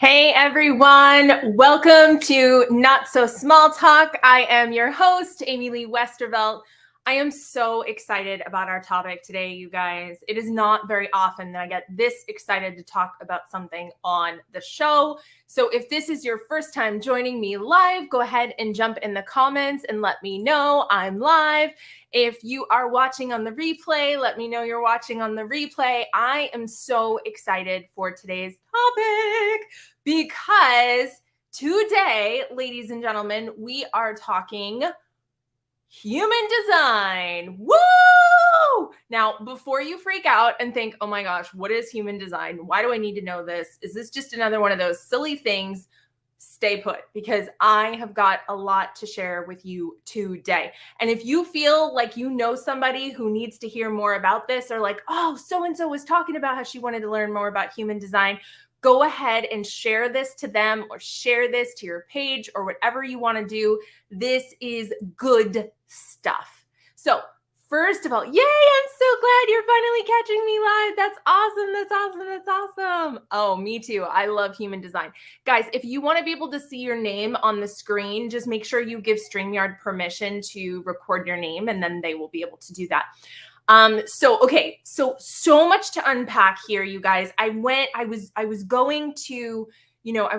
Hey everyone, welcome to Not So Small Talk. I am your host, Amy Lee Westervelt. I am so excited about our topic today, you guys. It is not very often that I get this excited to talk about something on the show. So if this is your first time joining me live, go ahead and jump in the comments and let me know I'm live. If you are watching on the replay, let me know you're watching on the replay. I am so excited for today's topic because today, ladies and gentlemen, we are talking human design. Woo! Now, before you freak out and think, oh my gosh, what is human design? Why do I need to know this? Is this just another one of those silly things? Stay put, because I have got a lot to share with you today. And if you feel like you know somebody who needs to hear more about this, or like, oh, so-and-so was talking about how she wanted to learn more about human design, go ahead and share this to them or share this to your page or whatever you want to do. This is good stuff. So first of all, yay, I'm so glad you're finally catching me live. That's awesome. That's awesome. That's awesome. Oh, me too. I love human design. Guys, if you want to be able to see your name on the screen, just make sure you give StreamYard permission to record your name, and then they will be able to do that. So much to unpack here, you guys. I was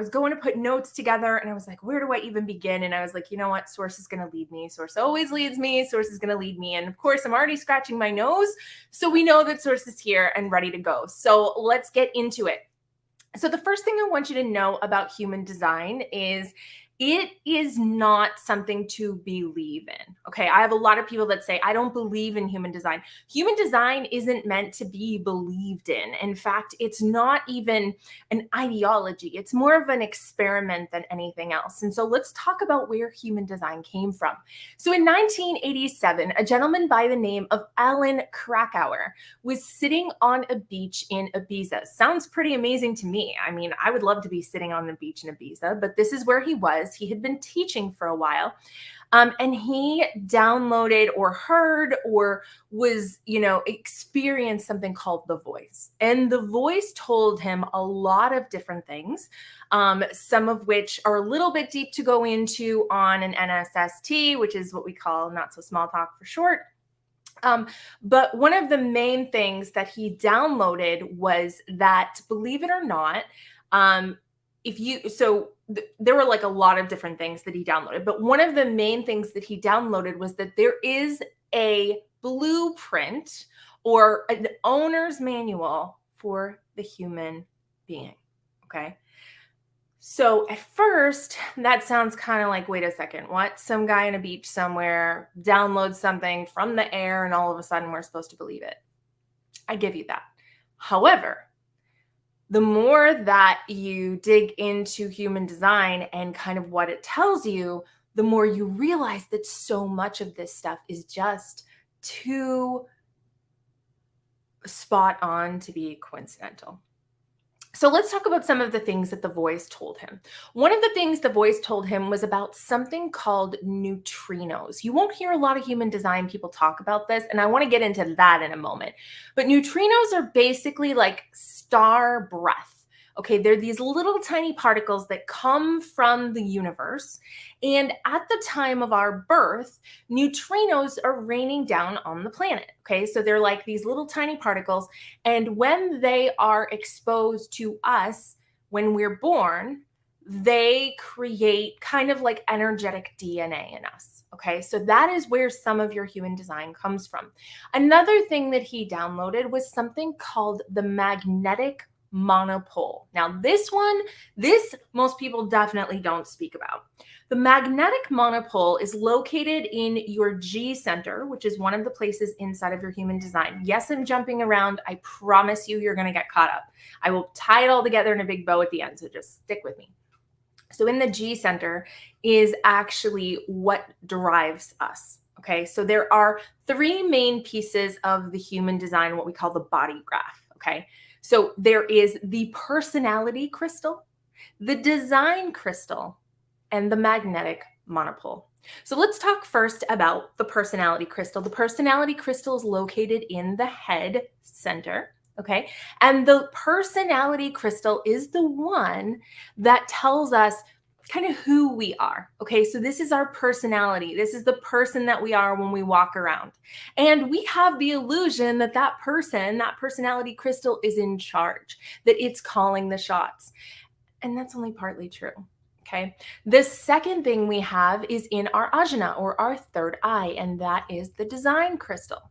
going to put notes together, and I was like, where do I even begin? And I was like, you know what? Source is going to lead me. Source always leads me. Source is going to lead me. And of course, I'm already scratching my nose. So we know that Source is here and ready to go. So let's get into it. So the first thing I want you to know about human design is it is not something to believe in. Okay, I have a lot of people that say, I don't believe in human design. Human design isn't meant to be believed in. In fact, it's not even an ideology. It's more of an experiment than anything else. And so let's talk about where human design came from. So in 1987, a gentleman by the name of Alan Krakauer was sitting on a beach in Ibiza. Sounds pretty amazing to me. I mean, I would love to be sitting on the beach in Ibiza, but this is where he was. He had been teaching for a while, and he downloaded or heard or was, experienced something called the voice. And the voice told him a lot of different things, some of which are a little bit deep to go into on an NSST, which is what we call Not So Small Talk for short. But one of the main things that he downloaded was that, believe it or not, there were like a lot of different things that he downloaded, but one of the main things that he downloaded was that there is a blueprint or an owner's manual for the human being. Okay. So at first, that sounds kind of like, wait a second, what? Some guy on a beach somewhere downloads something from the air and all of a sudden we're supposed to believe it. I give you that. However, the more that you dig into human design and kind of what it tells you, the more you realize that so much of this stuff is just too spot on to be coincidental. So let's talk about some of the things that the voice told him. One of the things the voice told him was about something called neutrinos. You won't hear a lot of human design people talk about this, and I want to get into that in a moment. But neutrinos are basically like star breath. Okay, they're these little tiny particles that come from the universe. And at the time of our birth, neutrinos are raining down on the planet. Okay, so they're like these little tiny particles. And when they are exposed to us when we're born, they create kind of like energetic DNA in us. Okay, so that is where some of your human design comes from. Another thing that he downloaded was something called the magnetic monopole. Now, this most people definitely don't speak about. The magnetic monopole is located in your G center, which is one of the places inside of your human design. Yes, I'm jumping around. I promise you're going to get caught up. I will tie it all together in a big bow at the end, so just stick with me. So in the G center is actually what drives us. Okay, so there are three main pieces of the human design, what we call the body graph. Okay, so there is the personality crystal, the design crystal, and the magnetic monopole. So let's talk first about the personality crystal. The personality crystal is located in the head center. Okay. And the personality crystal is the one that tells us kind of who we are. Okay. So this is our personality. This is the person that we are when we walk around. And we have the illusion that that person, that personality crystal is in charge, that it's calling the shots. And that's only partly true. Okay. The second thing we have is in our ajna, or our third eye, and that is the design crystal.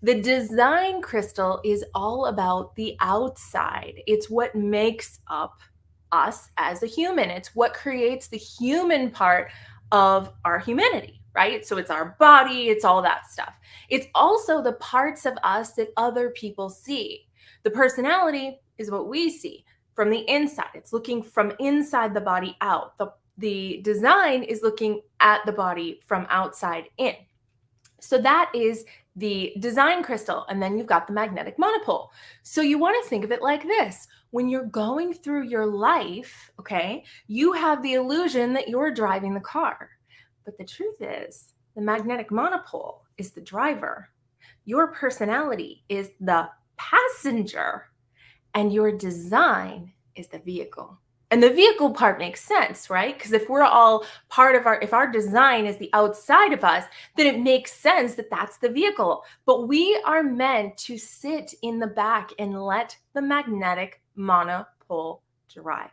The design crystal is all about the outside. It's what makes up us as a human. It's what creates the human part of our humanity, right? So it's our body, it's all that stuff. It's also the parts of us that other people see. The personality is what we see from the inside. It's looking from inside the body out. The design is looking at the body from outside in. So that is the design crystal. And then you've got the magnetic monopole. So you want to think of it like this. When you're going through your life, okay, you have the illusion that you're driving the car. But the truth is, the magnetic monopole is the driver. Your personality is the passenger, and your design is the vehicle. And the vehicle part makes sense, right? Because if we're all part of if our design is the outside of us, then it makes sense that that's the vehicle. But we are meant to sit in the back and let the magnetic monopole drive.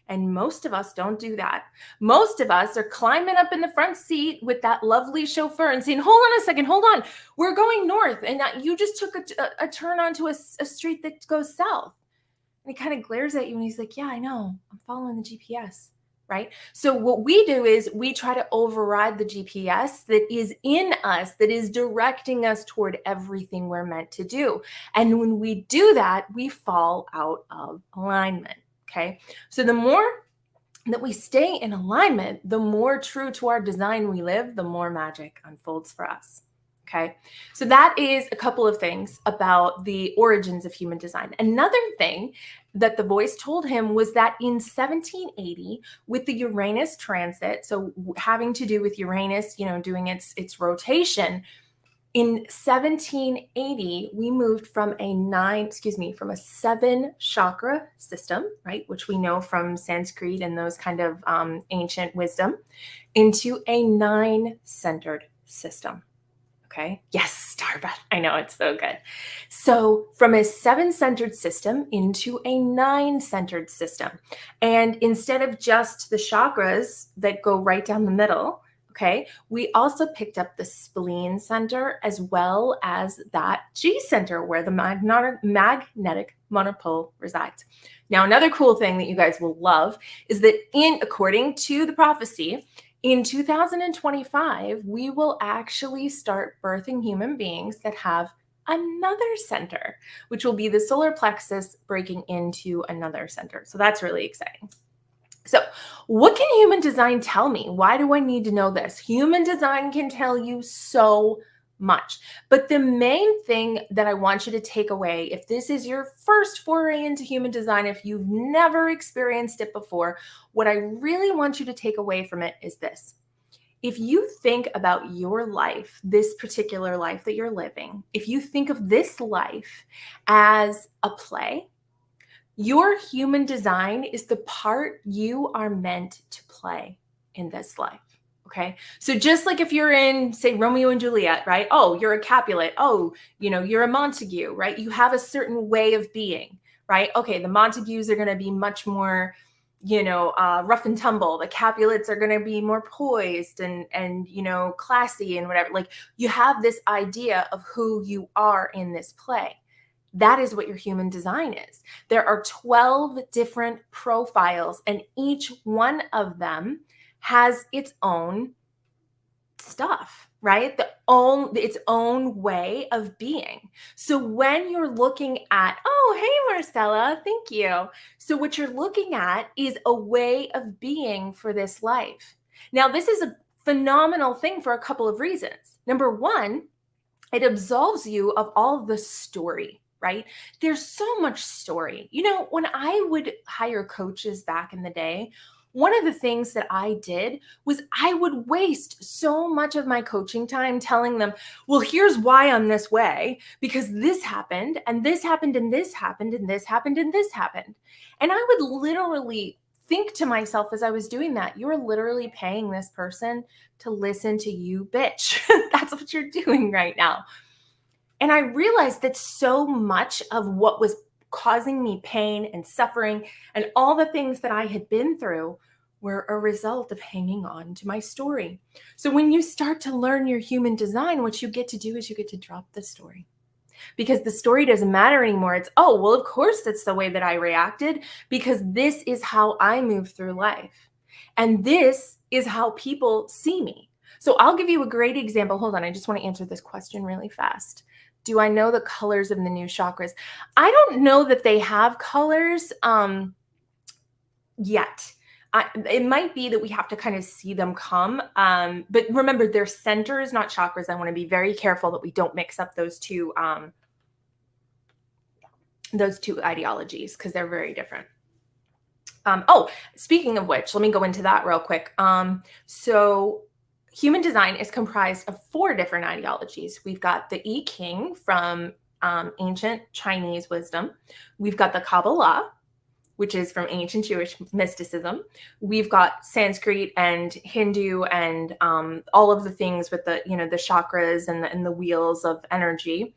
And most of us don't do that. Most of us are climbing up in the front seat with that lovely chauffeur and saying, hold on a second, hold on. We're going north. And you just took a turn onto a street that goes south. And he kind of glares at you and he's like, yeah, I know. I'm following the GPS, right? So what we do is we try to override the GPS that is in us, that is directing us toward everything we're meant to do. And when we do that, we fall out of alignment, okay? So the more that we stay in alignment, the more true to our design we live, the more magic unfolds for us. Okay, so that is a couple of things about the origins of human design. Another thing that the voice told him was that in 1780, with the Uranus Transit, so having to do with Uranus, doing its rotation, in 1780, we moved from a 7 chakra system, right, which we know from Sanskrit and those kind of ancient wisdom, into a 9-centered system. Okay. Yes, star breath. I know, it's so good. So from a 7-centered system into a 9-centered system. And instead of just the chakras that go right down the middle, okay, we also picked up the spleen center as well as that G center where the magnetic monopole resides. Now, another cool thing that you guys will love is that according to the prophecy, in 2025, we will actually start birthing human beings that have another center, which will be the solar plexus breaking into another center. So that's really exciting. So what can human design tell me? Why do I need to know this? Human design can tell you so much. But the main thing that I want you to take away, if this is your first foray into human design, if you've never experienced it before, what I really want you to take away from it is this. If you think about your life, this particular life that you're living, if you think of this life as a play, your human design is the part you are meant to play in this life. Okay. So just like if you're in, say, Romeo and Juliet, right? Oh, you're a Capulet. Oh, you're a Montague, right? You have a certain way of being, right? Okay. The Montagues are going to be much more, rough and tumble. The Capulets are going to be more poised and, classy and whatever. Like you have this idea of who you are in this play. That is what your human design is. There are 12 different profiles, and each one of them has its own stuff, right? Its own way of being. So when you're looking at, oh, hey, Marcella, thank you. So what you're looking at is a way of being for this life. Now, this is a phenomenal thing for a couple of reasons. Number one, it absolves you of all of the story, right? There's so much story. When I would hire coaches back in the day, one of the things that I did was I would waste so much of my coaching time telling them, well, here's why I'm this way, because this happened and this happened and this happened and this happened and this happened. And I would literally think to myself as I was doing that, you're literally paying this person to listen to you, bitch. That's what you're doing right now. And I realized that so much of what was causing me pain and suffering and all the things that I had been through were a result of hanging on to my story. So when you start to learn your human design, what you get to do is you get to drop the story, because the story doesn't matter anymore. It's, oh, well, of course that's the way that I reacted, because this is how I move through life. And this is how people see me. So I'll give you a great example. Hold on. I just want to answer this question really fast. Do I know the colors of the new chakras? I don't know that they have colors yet. It might be that we have to kind of see them come. But remember, they're centers, not chakras. I want to be very careful that we don't mix up those two ideologies, because they're very different. Oh, speaking of which, let me go into that real quick. So human design is comprised of 4 different ideologies. We've got the I Ching from ancient Chinese wisdom. We've got the Kabbalah, which is from ancient Jewish mysticism. We've got Sanskrit and Hindu and all of the things with the, the chakras and the wheels of energy.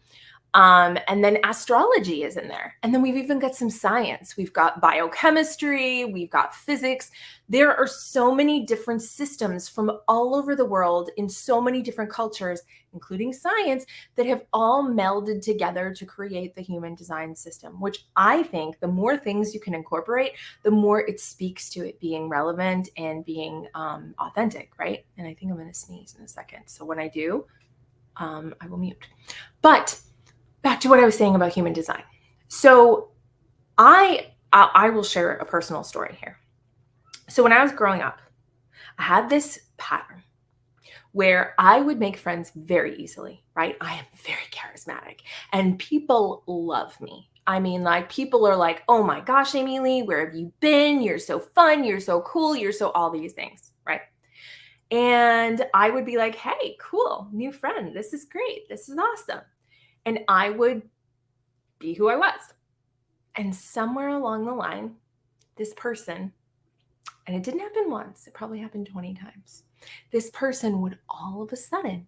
And then astrology is in there. And then we've even got some science. We've got biochemistry, we've got physics. There are so many different systems from all over the world in so many different cultures, including science, that have all melded together to create the human design system, which I think the more things you can incorporate, the more it speaks to it being relevant and being authentic, right? And I think I'm going to sneeze in a second. So when I do, I will mute. But back to what I was saying about human design. So I will share a personal story here. So when I was growing up, I had this pattern where I would make friends very easily, right? I am very charismatic and people love me. I mean, like, people are like, oh my gosh, Amy Lee, where have you been? You're so fun. You're so cool. You're so all these things, right? And I would be like, hey, cool, new friend. This is great. This is awesome. And I would be who I was. And somewhere along the line, this person, and it didn't happen once, it probably happened 20 times. This person would all of a sudden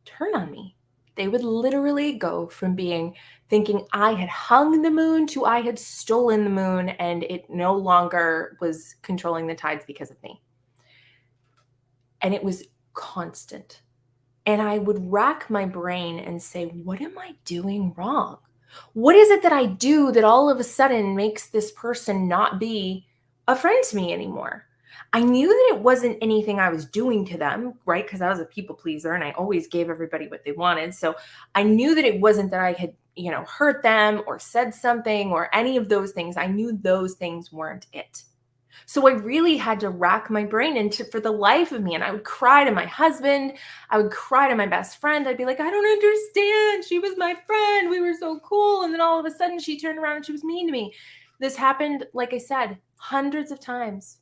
turn on me. They would literally go from thinking I had hung the moon to I had stolen the moon, and it no longer was controlling the tides because of me. And it was constant. And I would rack my brain and say, what am I doing wrong? What is it that I do that all of a sudden makes this person not be a friend to me anymore? I knew that it wasn't anything I was doing to them, right? Because I was a people pleaser and I always gave everybody what they wanted. So I knew that it wasn't that I had, hurt them or said something or any of those things. I knew those things weren't it. So I really had to rack my brain for the life of me. And I would cry to my husband. I would cry to my best friend. I'd be like, I don't understand. She was my friend. We were so cool. And then all of a sudden she turned around and she was mean to me. This happened, like I said, hundreds of times.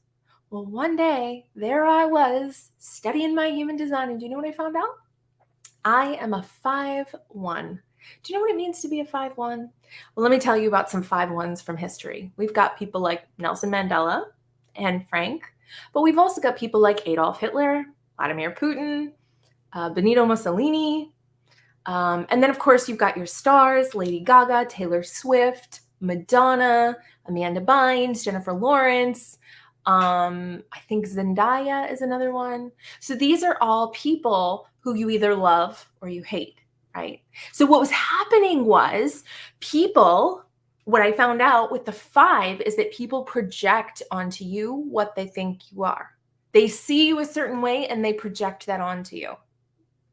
Well, one day there I was studying my human design. And do you know what I found out? I am a 5-1. Do you know what it means to be a 5-1? Well, let me tell you about some 5-1s from history. We've got people like Nelson Mandela and Frank, but we've also got people like Adolf Hitler, Vladimir Putin, Benito Mussolini. And then, of course, you've got your stars, Lady Gaga, Taylor Swift, Madonna, Amanda Bynes, Jennifer Lawrence. I think Zendaya is another one. So these are all people who you either love or you hate, right? So what was happening was what I found out with the 5 is that people project onto you what they think you are. They see you a certain way and they project that onto you.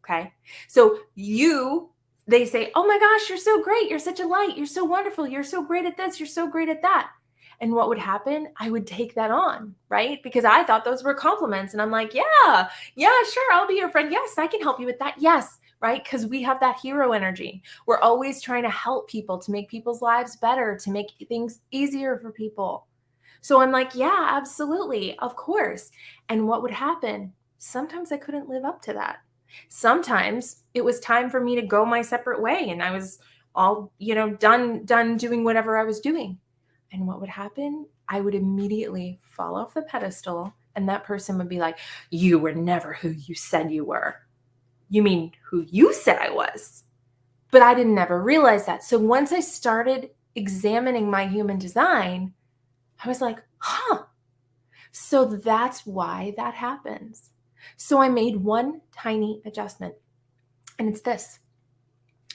Okay. So they say, oh my gosh, you're so great. You're such a light. You're so wonderful. You're so great at this. You're so great at that. And what would happen? I would take that on, right? Because I thought those were compliments. And I'm like, yeah, sure. I'll be your friend. Yes, I can help you with that. Yes. Right? Because we have that hero energy. We're always trying to help people, to make people's lives better, to make things easier for people. So I'm like, yeah, absolutely. Of course. And what would happen? Sometimes I couldn't live up to that. Sometimes it was time for me to go my separate way and I was all, done doing whatever I was doing. And what would happen? I would immediately fall off the pedestal and that person would be like, "You were never who you said you were." You mean who you said I was? But I didn't ever realize that. So once I started examining my human design, I was like, huh. So that's why that happens. So I made one tiny adjustment, and it's this.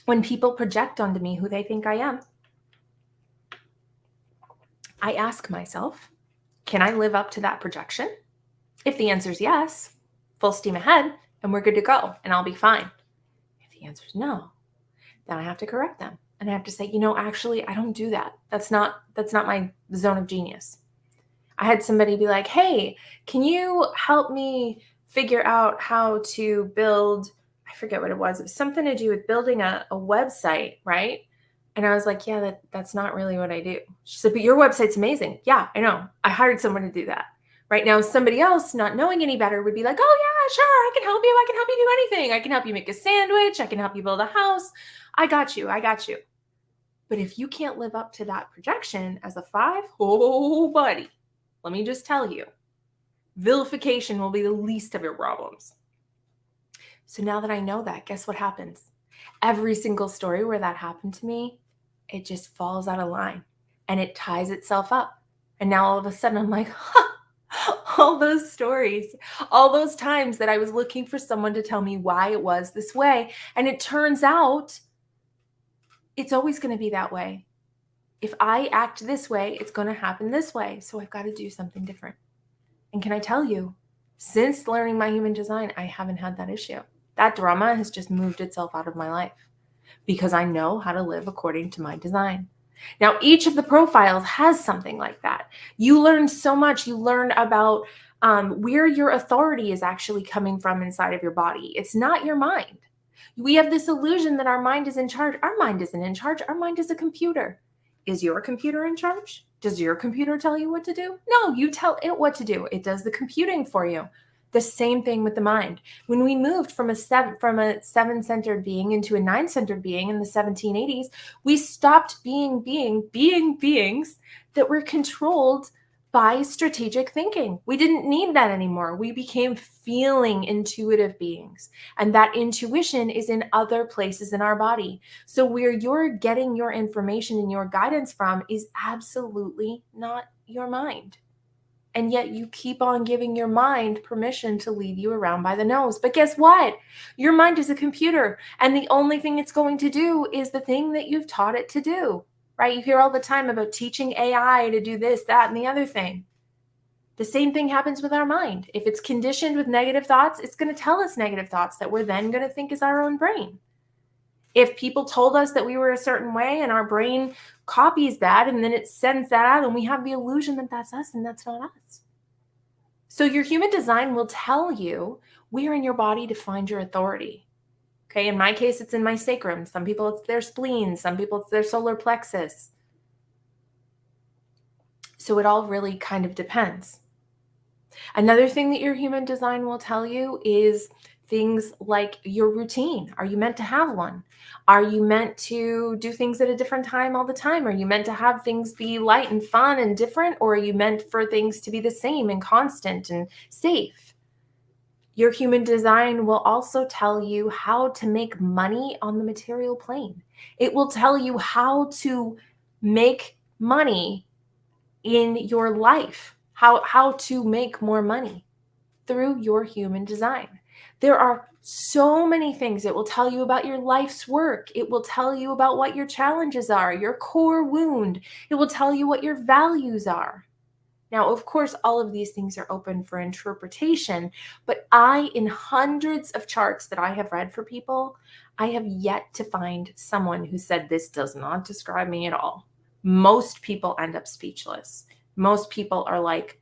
When people project onto me who they think I am, I ask myself, can I live up to that projection? If the answer is yes, full steam ahead, and we're good to go, and I'll be fine. If the answer is no, then I have to correct them. And I have to say, actually, I don't do that. That's not my zone of genius. I had somebody be like, "Hey, can you help me figure out how to build," I forget what it was. It was something to do with building a website, right? And I was like, "Yeah, that's not really what I do." She said, "But your website's amazing." Yeah, I know. I hired someone to do that. Right now, somebody else, not knowing any better, would be like, "Oh, yeah, sure. I can help you. I can help you do anything. I can help you make a sandwich. I can help you build a house. I got you. I got you." But if you can't live up to that projection as a 5, oh, buddy, let me just tell you, vilification will be the least of your problems. So now that I know that, guess what happens? Every single story where that happened to me, it just falls out of line and it ties itself up. And now all of a sudden I'm like, all those stories, all those times that I was looking for someone to tell me why it was this way. And it turns out it's always going to be that way. If I act this way, it's going to happen this way. So I've got to do something different. And can I tell you, since learning my human design, I haven't had that issue. That drama has just moved itself out of my life because I know how to live according to my design. Now, each of the profiles has something like that. You learn so much. You learn about where your authority is actually coming from inside of your body. It's not your mind. We have this illusion that our mind is in charge. Our mind isn't in charge. Our mind is a computer. Is your computer in charge? Does your computer tell you what to do? No, you tell it what to do. It does the computing for you. The same thing with the mind. When we moved from a seven-centered being into a nine-centered being in the 1780s, we stopped being beings that were controlled by strategic thinking. We didn't need that anymore. We became feeling intuitive beings. And that intuition is in other places in our body. So where you're getting your information and your guidance from is absolutely not your mind. And yet you keep on giving your mind permission to lead you around by the nose. But guess what? Your mind is a computer. And the only thing it's going to do is the thing that you've taught it to do. Right? You hear all the time about teaching AI to do this, that, and the other thing. The same thing happens with our mind. If it's conditioned with negative thoughts, it's going to tell us negative thoughts that we're then going to think is our own brain. If people told us that we were a certain way and our brain copies that and then it sends that out and we have the illusion that that's us and that's not us. So your human design will tell you where in your body to find your authority. Okay, in my case, it's in my sacrum. Some people, it's their spleen. Some people, it's their solar plexus. So it all really kind of depends. Another thing that your human design will tell you is things like your routine. Are you meant to have one? Are you meant to do things at a different time all the time? Are you meant to have things be light and fun and different? Or are you meant for things to be the same and constant and safe? Your human design will also tell you how to make money on the material plane. It will tell you how to make money in your life, how to make more money through your human design. There are so many things. It will tell you about your life's work. It will tell you about what your challenges are, your core wound. It will tell you what your values are. Now, of course, all of these things are open for interpretation, but in hundreds of charts that I have read for people, I have yet to find someone who said, this does not describe me at all. Most people end up speechless. Most people are like,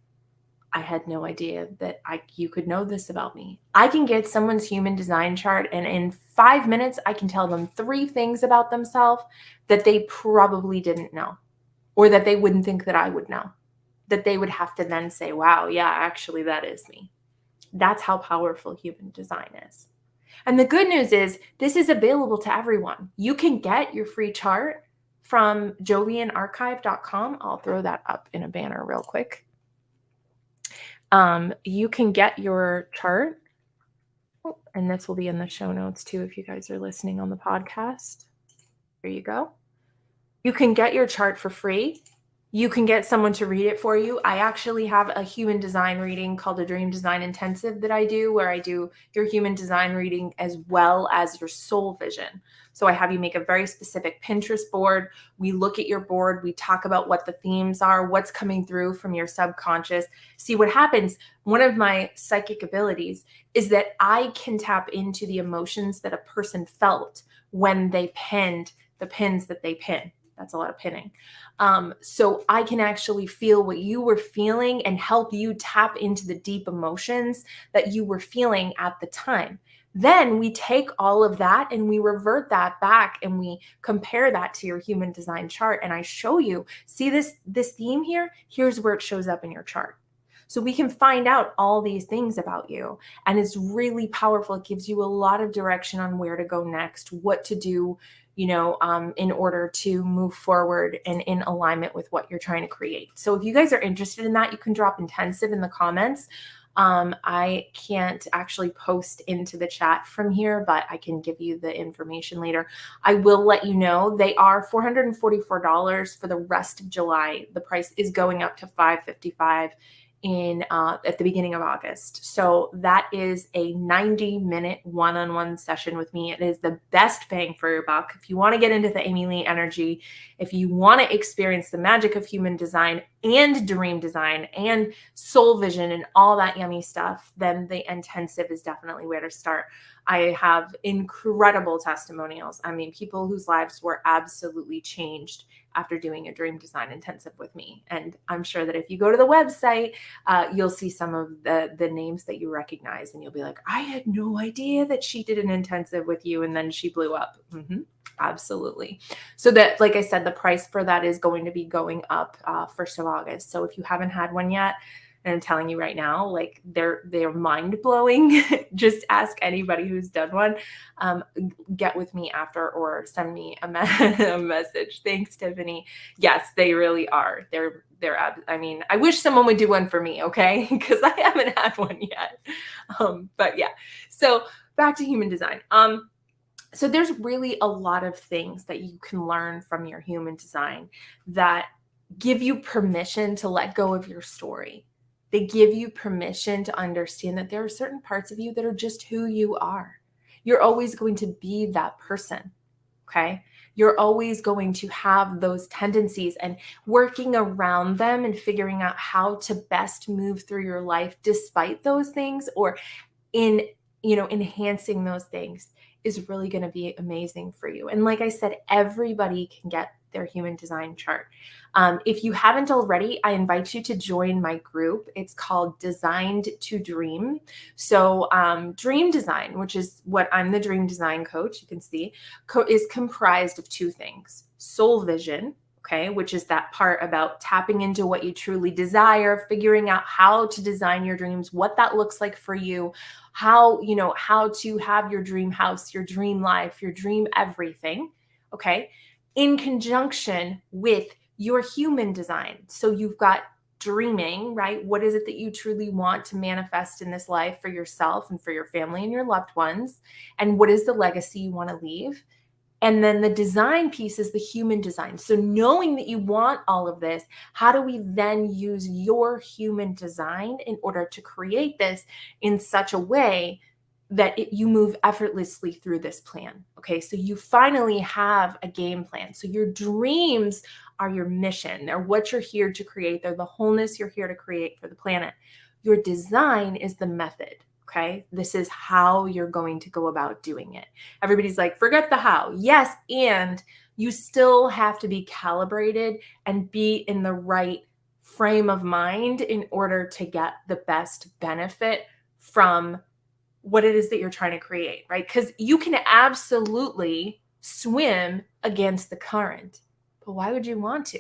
I had no idea that you could know this about me. I can get someone's human design chart, and in 5 minutes, I can tell them 3 things about themselves that they probably didn't know, or that they wouldn't think that I would know. that they would have to then say, wow, yeah, actually, that is me. That's how powerful human design is. And the good news is this is available to everyone. You can get your free chart from jovianarchive.com. I'll throw that up in a banner real quick. You can get your chart, and this will be in the show notes too if you guys are listening on the podcast. There you go. You can get your chart for free. You can get someone to read it for you. I actually have a human design reading called a Dream Design Intensive that I do, where I do your human design reading as well as your soul vision. So I have you make a very specific Pinterest board. We look at your board. We talk about what the themes are, what's coming through from your subconscious. See what happens. One of my psychic abilities is that I can tap into the emotions that a person felt when they pinned the pins that they pin. That's a lot of pinning. So I can actually feel what you were feeling and help you tap into the deep emotions that you were feeling at the time. Then we take all of that and we revert that back and we compare that to your human design chart. And I show you, see this theme here? Here's where it shows up in your chart. So we can find out all these things about you. And it's really powerful. It gives you a lot of direction on where to go next, what to do, in order to move forward and in alignment with what you're trying to create. So if you guys are interested in that, you can drop intensive in the comments. I can't actually post into the chat from here, but I can give you the information later. I will let you know they are $444 for the rest of July. The price is going up to $555 at the beginning of August. So that is a 90-minute one-on-one session with me. It is the best bang for your buck. If you want to get into the Amy Lee energy, if you want to experience the magic of human design and dream design and soul vision and all that yummy stuff, then the intensive is definitely where to start. I have incredible testimonials. I mean, people whose lives were absolutely changed after doing a dream design intensive with me. And I'm sure that if you go to the website, you'll see some of the names that you recognize and you'll be like, I had no idea that she did an intensive with you and then she blew up. Mm-hmm. Absolutely. So that, like I said, the price for that is going to be going up 1st of August. So if you haven't had one yet, and I'm telling you right now, like they're mind blowing. Just ask anybody who's done one. Get with me after or send me a message. Thanks, Tiffany. Yes, they really are. I mean, I wish someone would do one for me, okay? Because I haven't had one yet. But yeah. So back to human design. So there's really a lot of things that you can learn from your human design that give you permission to let go of your story. They give you permission to understand that there are certain parts of you that are just who you are. You're always going to be that person, okay? You're always going to have those tendencies, and working around them and figuring out how to best move through your life despite those things or enhancing those things is really going to be amazing for you. And like I said, everybody can get their human design chart. If you haven't already, I invite you to join my group. It's called Designed to Dream. So dream design, which is what I'm the dream design coach, you can see, is comprised of two things: soul vision, okay, which is that part about tapping into what you truly desire, figuring out how to design your dreams, what that looks like for you, how to have your dream house, your dream life, your dream everything, okay, in conjunction with your human design. So you've got dreaming, right? What is it that you truly want to manifest in this life for yourself and for your family and your loved ones? And what is the legacy you want to leave? And then the design piece is the human design. So knowing that you want all of this, how do we then use your human design in order to create this in such a way that you move effortlessly through this plan? Okay, so you finally have a game plan. So your dreams are your mission. They're what you're here to create. They're the wholeness you're here to create for the planet. Your design is the method. Okay, this is how you're going to go about doing it. Everybody's like, forget the how. Yes, and you still have to be calibrated and be in the right frame of mind in order to get the best benefit from what it is that you're trying to create, right? Because you can absolutely swim against the current, but why would you want to?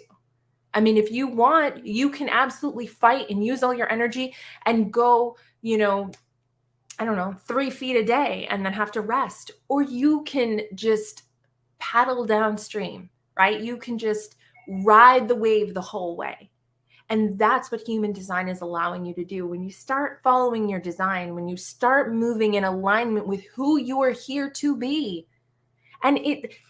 I mean, if you want, you can absolutely fight and use all your energy and go, I don't know, 3 feet a day and then have to rest. Or you can just paddle downstream, right? You can just ride the wave the whole way. And that's what human design is allowing you to do. When you start following your design, when you start moving in alignment with who you are here to be, and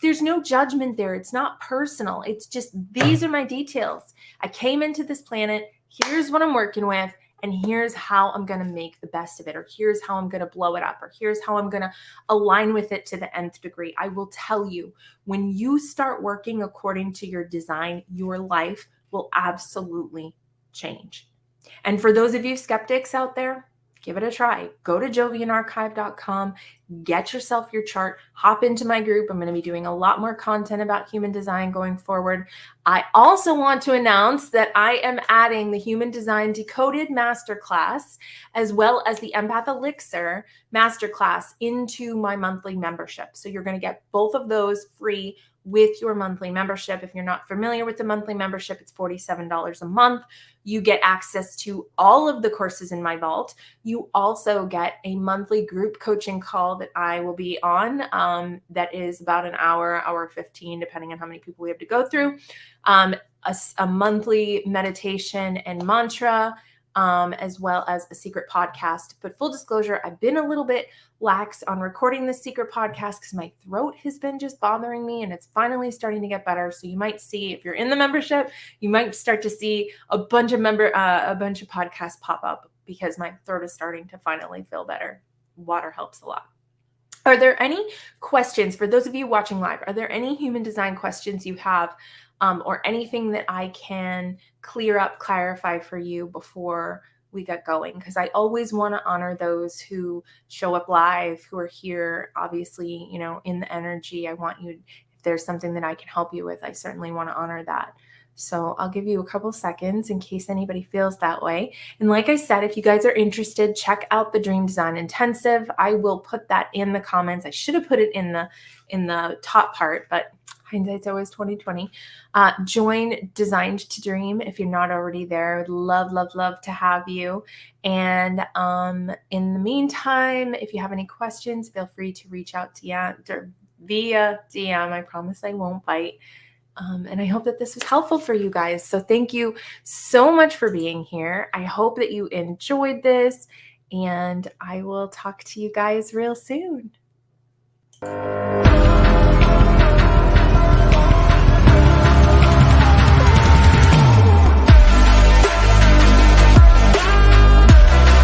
there's no judgment there. It's not personal. It's just, these are my details. I came into this planet. Here's what I'm working with. And here's how I'm going to make the best of it. Or here's how I'm going to blow it up. Or here's how I'm going to align with it to the nth degree. I will tell you, when you start working according to your design, your life will absolutely change. And for those of you skeptics out there, give it a try. Go to jovianarchive.com, get yourself your chart, hop into my group. I'm going to be doing a lot more content about human design going forward. I also want to announce that I am adding the Human Design Decoded Masterclass, as well as the Empath Elixir Masterclass, into my monthly membership. So you're going to get both of those free with your monthly membership. If you're not familiar with the monthly membership, it's $47 a month. You get access to all of the courses in my vault. You also get a monthly group coaching call that I will be on, that is about an hour 15, depending on how many people we have to go through. A monthly meditation and mantra, as well as a secret podcast. But full disclosure, I've been a little bit lax on recording this secret podcast because my throat has been just bothering me, and it's finally starting to get better. So you might see, if you're in the membership, you might start to see a bunch of podcasts pop up because my throat is starting to finally feel better. Water helps a lot. Are there any questions for those of you watching live? Are there any human design questions you have, or anything that I can clear up, clarify for you before we get going? Because I always want to honor those who show up live, who are here, obviously, in the energy. I want you, if there's something that I can help you with, I certainly want to honor that. So I'll give you a couple seconds in case anybody feels that way. And like I said, if you guys are interested, check out the Dream Design Intensive. I will put that in the comments. I should have put it in the top part, but hindsight's always 2020. Join Designed to Dream if you're not already there. Would love to have you. And in the meantime, if you have any questions, feel free to reach out via DM. I promise I won't bite. And I hope that this was helpful for you guys. So thank you so much for being here. I hope that you enjoyed this, and I will talk to you guys real soon.